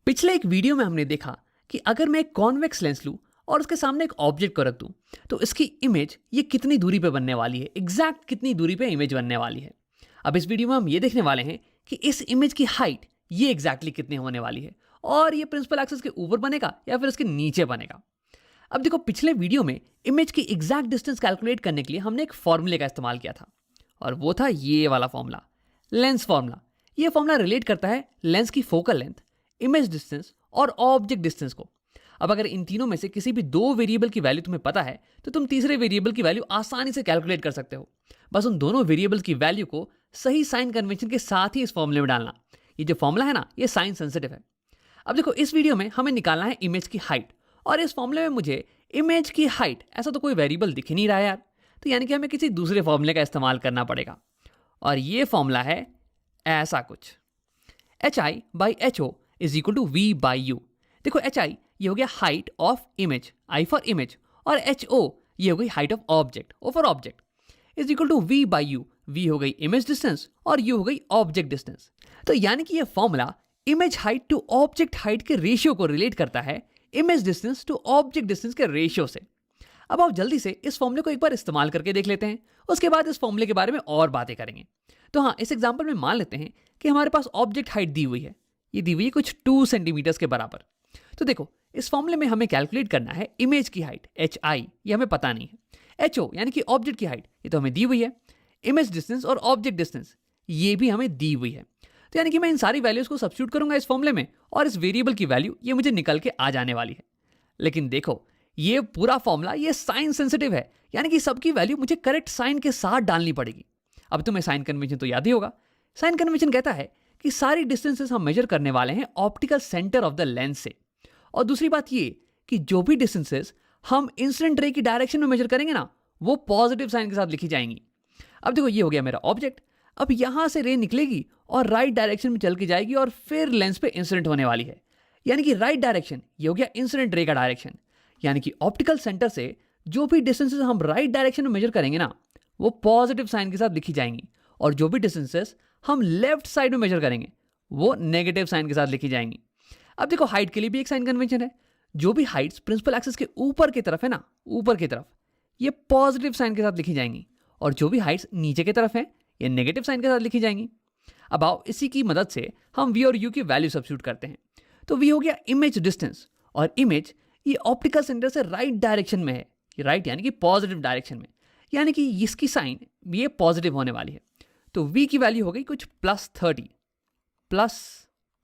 पिछले एक वीडियो में हमने देखा कि अगर मैं एक कॉन्वेक्स लेंस लूं और उसके सामने एक ऑब्जेक्ट को रख दूं तो इसकी इमेज ये कितनी दूरी पे बनने वाली है, एग्जैक्ट कितनी दूरी पे इमेज बनने वाली है। अब इस वीडियो में हम ये देखने वाले हैं कि इस इमेज की हाइट ये एग्जैक्टली कितनी होने वाली है और ये प्रिंसिपल एक्सिस के ऊपर बनेगा या फिर इसके नीचे बनेगा। अब देखो, पिछले वीडियो में इमेज की एग्जैक्ट डिस्टेंस कैलकुलेट करने के लिए हमने एक फॉर्मूले का इस्तेमाल किया था और वो था ये वाला फॉर्मूला, लेंस फॉर्मूला। ये फॉर्मूला रिलेट करता है लेंस की फोकल लेंथ, इमेज डिस्टेंस और ऑब्जेक्ट डिस्टेंस को। अब अगर इन तीनों में से किसी भी दो वेरिएबल की वैल्यू तुम्हें पता है तो तुम तीसरे वेरिएबल की वैल्यू आसानी से कैलकुलेट कर सकते हो। बस उन दोनों वेरिएबल्स की वैल्यू को सही साइन कन्वेंशन के साथ ही इस फॉर्मूले में डालना। ये जो फॉर्मूला है ना, ये साइन सेंसिटिव है। अब देखो, इस वीडियो में हमें निकालना है इमेज की हाइट और इस फॉर्मूले में मुझे इमेज की हाइट ऐसा तो कोई वेरिएबल दिख ही नहीं रहा है यार, तो यानी कि हमें किसी दूसरे फॉर्मूले का इस्तेमाल करना पड़ेगा और ये फॉर्मूला है ऐसा कुछ, HI/HO is equal to V by U. देखो, HI ये हो गया height of image, I for image, और HO ये हो गई height of object, O for object, is equal to V by U. V हो गई इमेज डिस्टेंस और U हो गई ऑब्जेक्ट डिस्टेंस। तो यानी कि ये formula image height to object height के रेशियो को रिलेट करता है image distance to object distance के रेशियो से। अब आप जल्दी से इस फॉर्मूले को एक बार इस्तेमाल करके देख लेते हैं, उसके बाद इस फॉर्मूले के बारे में और बातें करेंगे। तो हाँ, इस एग्जांपल में मान लेते हैं कि हमारे पास ऑब्जेक्ट हाइट दी हुई है, ये दी हुई है कुछ 2 सेंटीमीटर्स के बराबर। तो देखो, इस फॉर्मूले में हमें कैलकुलेट करना है इमेज की हाइट HI, ये हमें पता नहीं है। HO यानी कि ऑब्जेक्ट की हाइट, ये तो हमें दी हुई है। इमेज डिस्टेंस और ऑब्जेक्ट डिस्टेंस ये भी हमें दी हुई है। तो यानी कि मैं इन सारी वैल्यूज को सब्स्टिट्यूट करूंगा इस फॉर्मूले में और इस वेरिएबल की वैल्यू ये मुझे निकल के आ जाने वाली है। लेकिन देखो, ये पूरा फॉर्मूला ये साइन सेंसिटिव है, यानी कि सबकी वैल्यू मुझे करेक्ट साइन के साथ डालनी पड़ेगी। अब तुम्हें साइन कन्वेंशन तो याद ही होगा। साइन कन्वेंशन कहता है कि सारी डिस्टेंसेस हम मेजर करने वाले हैं optical centre of the lens से। और दूसरी बात ये कि जो भी डिस्टेंसेस हम इंसिडेंट रे की डायरेक्शन में मेजर करेंगे ना, वो पॉजिटिव साइन के साथ लिखी जाएंगी। अब देखो, ये हो गया मेरा ऑब्जेक्ट। अब यहां से रे निकलेगी और राइट डायरेक्शन में चल के जाएगी और फिर लेंस पे इंसिडेंट होने वाली है, यानी कि राइट डायरेक्शन ये हो गया इंसिडेंट रे का डायरेक्शन। यानी कि ऑप्टिकल सेंटर से जो भी डिस्टेंसेस हम राइट डायरेक्शन में मेजर करेंगे ना, वो पॉजिटिव साइन के साथ लिखी जाएंगी, और जो भी डिस्टेंसेस हम लेफ्ट साइड में मेजर करेंगे वो नेगेटिव साइन के साथ लिखी जाएंगी। अब देखो, हाइट के लिए भी एक साइन कन्वेंशन है। जो भी हाइट्स प्रिंसिपल एक्सिस के ऊपर की तरफ है ना, ऊपर की तरफ, ये पॉजिटिव साइन के साथ लिखी जाएंगी, और जो भी हाइट्स नीचे की तरफ है ये नेगेटिव साइन के साथ लिखी जाएंगी। अब आओ, इसी की मदद से हम V और U की वैल्यू सब्स्टिट्यूट करते हैं। तो V हो गया इमेज डिस्टेंस, और इमेज ये ऑप्टिकल सेंटर से राइट डायरेक्शन में है, राइट यानी कि पॉजिटिव डायरेक्शन में, यानी कि इसकी साइन ये पॉजिटिव होने वाली है। तो V की वैल्यू हो गई कुछ प्लस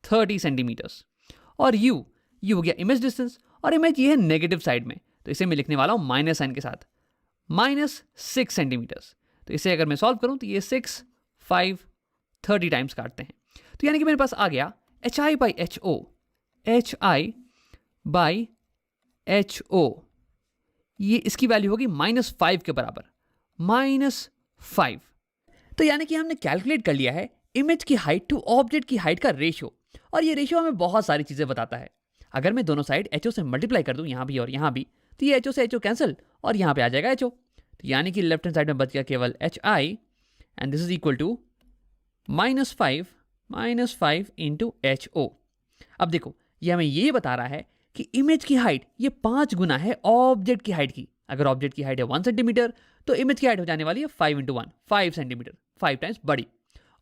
30 सेंटीमीटर्स, और U हो गया इमेज डिस्टेंस, और इमेज ये है नेगेटिव साइड में, तो इसे मैं लिखने वाला हूं माइनस साइन के साथ, -6 सेंटीमीटर्स। तो इसे अगर मैं सॉल्व करूं तो ये 6, 5, 30 टाइम्स काटते हैं। तो यानी कि मेरे पास आ गया HI/HO, HI/HO, ये इसकी वैल्यू होगी -5 के बराबर, -5। तो यानी कि हमने कैलकुलेट कर लिया है इमेज की हाइट टू ऑब्जेक्ट की हाइट का रेशियो, और ये रेशियो हमें बहुत सारी चीजें बताता है। अगर मैं दोनों साइड HO से मल्टीप्लाई कर दूं, यहां भी और यहां भी, तो ये HO से HO कैंसिल और यहां पे आ जाएगा HO। तो यानी कि लेफ्ट हैंड साइड में बच गया केवल HI, and this is equal to -5 into HO। अब देखो, ये हमें ये बता रहा है कि इमेज की हाइट ये 5 गुना है ऑब्जेक्ट की हाइट की। अगर ऑब्जेक्ट की हाइट है 1 सेंटीमीटर तो इमेज की हाइट हो जाने वाली है 5 इंटू 1, 5 सेंटीमीटर, 5 टाइम्स बड़ी।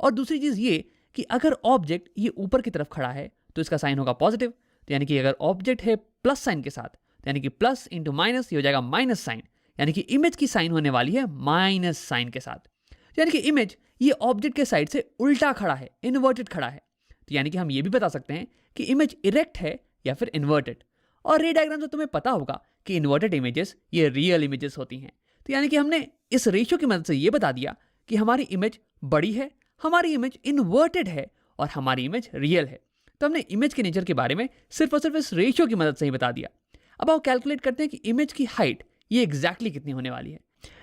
और दूसरी चीज ये कि अगर ऑब्जेक्ट ये ऊपर की तरफ खड़ा है तो इसका साइन होगा पॉजिटिव। तो यानी कि अगर ऑब्जेक्ट है प्लस साइन के साथ, तो यानी कि प्लस इंटू माइनस, ये हो जाएगा माइनस साइन, यानी कि इमेज की साइन होने वाली है माइनस साइन के साथ। तो यानी कि इमेज ये ऑब्जेक्ट के साइड से उल्टा खड़ा है, इन्वर्टेड खड़ा है। तो यानी कि हम ये भी बता सकते हैं कि इमेज इरेक्ट है या फिर इन्वर्टेड। और रे डायग्राम से तुम्हें पता होगा कि इन्वर्टेड इमेजेस ये रियल इमेजेस होती हैं। तो यानी कि हमने इस रेशियो की मदद से ये बता दिया कि हमारी इमेज बड़ी है, हमारी इमेज इन्वर्टेड है और हमारी इमेज रियल है। तो हमने इमेज के नेचर के बारे में सिर्फ और सिर्फ इस रेशियो की मदद से ही बता दिया। अब आप कैलकुलेट करते हैं कि इमेज की हाइट ये एग्जैक्टली कितनी होने वाली है।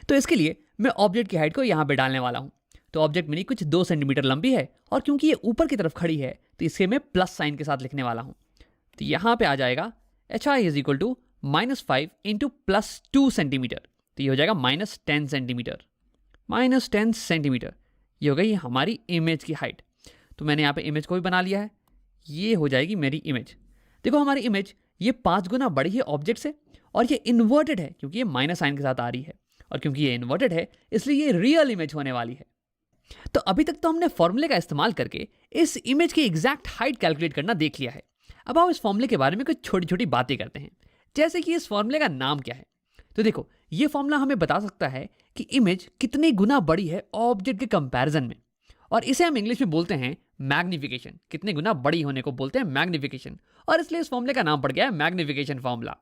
तो इसके लिए मैं ऑब्जेक्ट की हाइट को यहाँ पे डालने वाला हूँ। तो ऑब्जेक्ट मेरी कुछ 2 सेंटीमीटर लंबी है, और क्योंकि ये ऊपर की तरफ खड़ी है तो इसे मैं प्लस साइन के साथ लिखने वाला हूँ। तो यहाँ पे आ जाएगा HI is equal to -5 into +2 centimetre, तो ये हो जाएगा -10 सेंटीमीटर, -10 सेंटीमीटर। ये हो गई हमारी इमेज की हाइट। तो मैंने यहाँ पे इमेज को भी बना लिया है, ये हो जाएगी मेरी इमेज। देखो हमारी इमेज ये 5 गुना बड़ी है ऑब्जेक्ट से, और ये इन्वर्टेड है क्योंकि ये माइनस साइन के साथ आ रही है, और क्योंकि ये इन्वर्टेड है इसलिए ये रियल इमेज होने वाली है। तो अभी तक तो हमने फॉर्मूले का इस्तेमाल करके इस इमेज की एग्जैक्ट हाइट कैलकुलेट करना देख लिया है। अब आओ इस फॉर्मूले के बारे में कुछ छोटी छोटी बातें करते हैं, जैसे कि इस फॉर्मूले का नाम क्या है। तो देखो ये फॉर्मूला हमें बता सकता है कि इमेज कितनी गुना बड़ी है ऑब्जेक्ट के कंपैरिजन में, और इसे हम इंग्लिश में बोलते हैं मैग्निफिकेशन। कितने गुना बड़ी होने को बोलते हैं मैग्निफिकेशन, और इसलिए इस फॉर्मूले का नाम पड़ गया है मैग्निफिकेशन फॉर्मूला।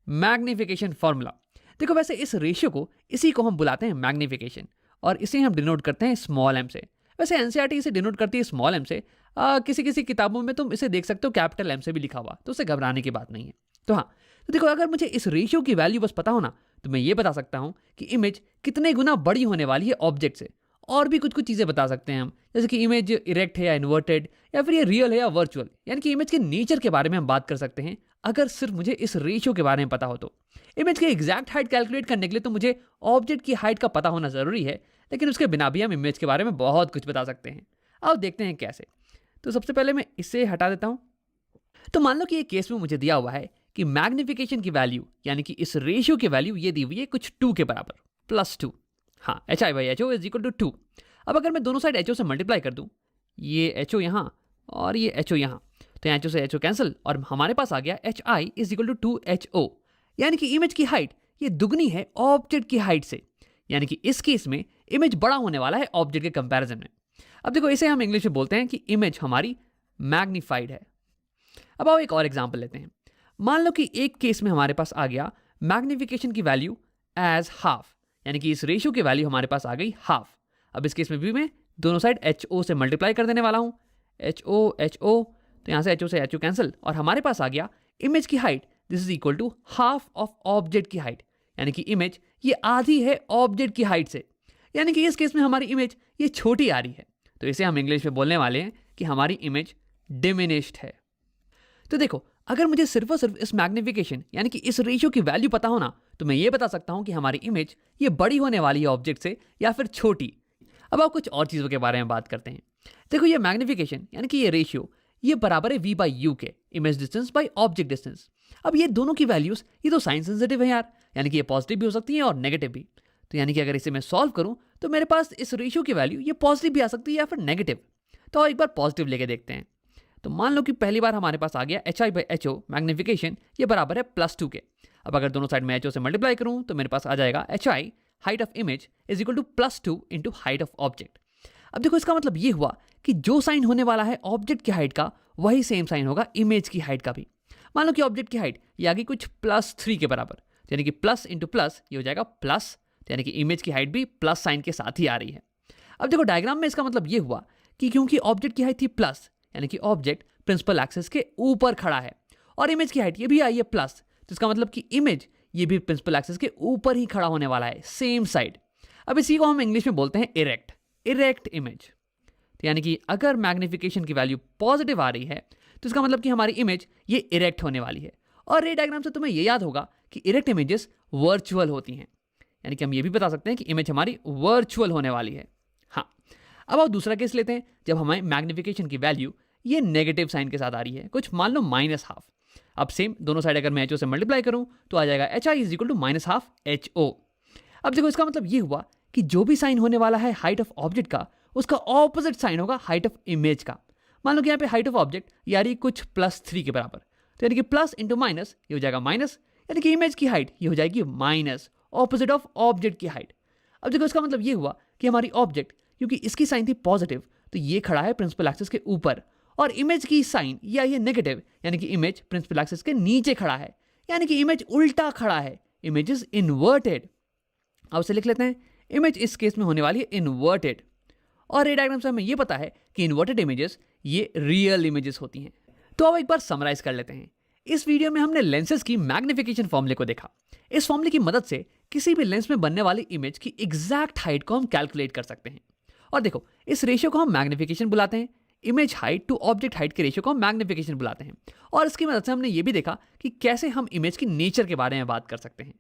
Magnification formula. देखो वैसे इस रेशियो को, इसी को हम बुलाते हैं मैग्निफिकेशन, और इसे हम डिनोट करते हैं स्मॉल एम से। वैसे एनसीईआरटी इसे डिनोट करती है स्मॉल एम से, किसी किसी किताबों में तुम इसे देख सकते हो कैपिटल एम से भी लिखा हुआ, तो उसे घबराने की बात नहीं है। तो हाँ, तो देखो अगर मुझे इस रेशियो की वैल्यू बस पता हो ना, तो मैं ये बता सकता हूँ कि इमेज कितने गुना बड़ी होने वाली है ऑब्जेक्ट से। और भी कुछ कुछ चीज़ें बता सकते हैं हम, जैसे कि इमेज इरेक्ट है या इन्वर्टेड, या फिर ये रियल है या वर्चुअल, यानी कि इमेज के नेचर के बारे में हम बात कर सकते हैं अगर सिर्फ मुझे इस रेशियो के बारे में पता हो तो। इमेज की एग्जैक्ट हाइट कैलकुलेट करने के लिए तो मुझे ऑब्जेक्ट की हाइट का पता होना जरूरी है, लेकिन उसके बिना भी हम इमेज के बारे में बहुत कुछ बता सकते हैं। अब देखते हैं कैसे। तो सबसे पहले मैं इसे हटा देता हूं। तो मान लो कि एक केस में मुझे दिया हुआ है कि मैग्निफिकेशन की वैल्यू, यानी कि इस रेशियो की वैल्यू ये दी हुई है कुछ 2 के बराबर, +2। हाँ, HI/HO इज इक्वल टू 2। अब अगर मैं दोनों साइड HO से मल्टीप्लाई कर दूं, ये HO यहाँ और ये HO यहाँ, तो यहाँ HO से HO कैंसिल, और हमारे पास आ गया HI is equal to 2HO, यानी कि इमेज की हाइट ये दुगनी है ऑब्जेक्ट की हाइट से, यानी कि इस केस में इमेज बड़ा होने वाला है ऑब्जेक्ट के कंपैरिजन में। अब देखो इसे हम इंग्लिश में बोलते हैं कि इमेज हमारी मैग्नीफाइड है। अब आओ एक और एग्जांपल लेते हैं। मान लो कि एक केस में हमारे पास आ गया मैग्निफिकेशन की वैल्यू एज हाफ, यानी कि इस रेशियो की वैल्यू हमारे पास आ गई हाफ। अब इस केस में भी मैं दोनों साइड HO से मल्टीप्लाई कर देने वाला हूं, HO, तो यहां से HO से HO कैंसिल, और हमारे पास आ गया इमेज की height this is equal to half of object की हाइट, यानी कि इमेज ये आधी है ऑब्जेक्ट की हाइट से, यानी कि इस केस में हमारी इमेज ये छोटी आ रही है। तो इसे हम इंग्लिश में बोलने वाले हैं कि हमारी इमेज डिमिनिश्ड है। तो देखो अगर मुझे सिर्फ और सिर्फ इस मैग्निफिकेशन यानी कि इस रेशियो की वैल्यू पता हो ना, तो मैं ये बता सकता हूं कि हमारी इमेज ये बड़ी होने वाली है ऑब्जेक्ट से या फिर छोटी। अब आप कुछ और चीज़ों के बारे में बात करते हैं। देखो ये मैग्निफिकेशन यानी कि ये रेशियो ये बराबर है V/U के, image distance by object distance. अब ये दोनों की वैल्यूज ये तो साइन सेंसिटिव है यार, यानी कि ये पॉजिटिव भी हो सकती है और नेगेटिव भी। तो यानी कि अगर इसे मैं सॉल्व करूं तो मेरे पास इस रेशियो की वैल्यू ये पॉजिटिव भी आ सकती है या फिर नेगेटिव। तो एक बार पॉजिटिव लेके देखते हैं। तो मान लो कि पहली बार हमारे पास आ गया HI/HO मैग्निफिकेशन ये बराबर है +2 के। अब अगर दोनों साइड में HO से मल्टीप्लाई करूं तो मेरे पास आ जाएगा HI height of image is equal to +2 into height of object. अब देखो इसका मतलब ये हुआ कि जो साइन होने वाला है ऑब्जेक्ट की हाइट का वही सेम साइन होगा इमेज की हाइट का भी। मान लो कि ऑब्जेक्ट की हाइट ये आ गई कुछ +3 के बराबर, यानी कि प्लस इंटू प्लस ये हो जाएगा प्लस, यानी कि इमेज की हाइट भी प्लस साइन के साथ ही आ रही है। अब देखो डायग्राम में इसका मतलब ये हुआ कि क्योंकि ऑब्जेक्ट की हाइट थी प्लस, यानी कि ऑब्जेक्ट प्रिंसिपल एक्सिस के ऊपर खड़ा है, और इमेज की हाइट ये भी आई है प्लस, तो इसका मतलब कि इमेज ये भी प्रिंसिपल एक्सिस के ऊपर ही खड़ा होने वाला है, सेम साइड। अब इसी को हम इंग्लिश में बोलते हैं इरेक्ट इमेज। तो यानी कि अगर मैग्निफिकेशन की वैल्यू पॉजिटिव आ रही है तो इसका मतलब कि हमारी इमेज ये इरेक्ट होने वाली है। और रे डायग्राम से तुम्हें ये याद होगा कि इरेक्ट इमेजेस वर्चुअल होती हैं, यानी कि हम ये भी बता सकते हैं कि इमेज हमारी वर्चुअल होने वाली है। हाँ, अब आप दूसरा केस लेते हैं जब हमारे मैग्निफिकेशन की वैल्यू ये नेगेटिव साइन के साथ आ रही है, कुछ मान लो -1/2। अब सेम दोनों साइड अगर मैं HO से मल्टीप्लाई करूं तो आ जाएगा HI is equal to -1/2 HO। अब देखो इसका मतलब ये हुआ कि जो भी साइन होने वाला है हाइट ऑफ ऑब्जेक्ट का उसका ऑपोजिट साइन होगा हाइट ऑफ इमेज का। मान लो कि यहाँ पे हाइट ऑफ ऑब्जेक्ट यानी कुछ +3 के बराबर, तो यानी कि प्लस इंटू माइनस ये हो जाएगा माइनस, यानी कि इमेज की हाइट ये हो जाएगी माइनस ऑपोजिट ऑफ ऑब्जेक्ट की हाइट। अब देखो इसका मतलब ये हुआ कि हमारी ऑब्जेक्ट क्योंकि इसकी साइन थी पॉजिटिव तो ये खड़ा है प्रिंसिपल एक्सिस के ऊपर, और इमेज की साइन या ये नेगेटिव यानी कि इमेज प्रिंसिपल एक्सिस के नीचे खड़ा है, यानी कि इमेज उल्टा खड़ा है, इमेज इज इन्वर्टेड। अब उसे लिख लेते हैं, इमेज इस केस में होने वाली है इन्वर्टेड। और रे डायग्राम से हमें ये पता है कि इन्वर्टेड इमेजेस ये रियल इमेजेस होती हैं। तो अब एक बार समराइज कर लेते हैं। इस वीडियो में हमने लेंसेज की मैग्निफिकेशन फॉर्मूले को देखा। इस फॉर्मूले की मदद से किसी भी लेंस में बनने वाली इमेज की एग्जैक्ट हाइट को हम कैलकुलेट कर सकते हैं। और देखो इस रेशियो को हम मैग्निफिकेशन बुलाते हैं, image height to object height के रेशियो को हम मैग्निफिकेशन बुलाते हैं। और इसकी मदद से हमने ये भी देखा कि कैसे हम इमेज की नेचर के बारे में बात कर सकते हैं।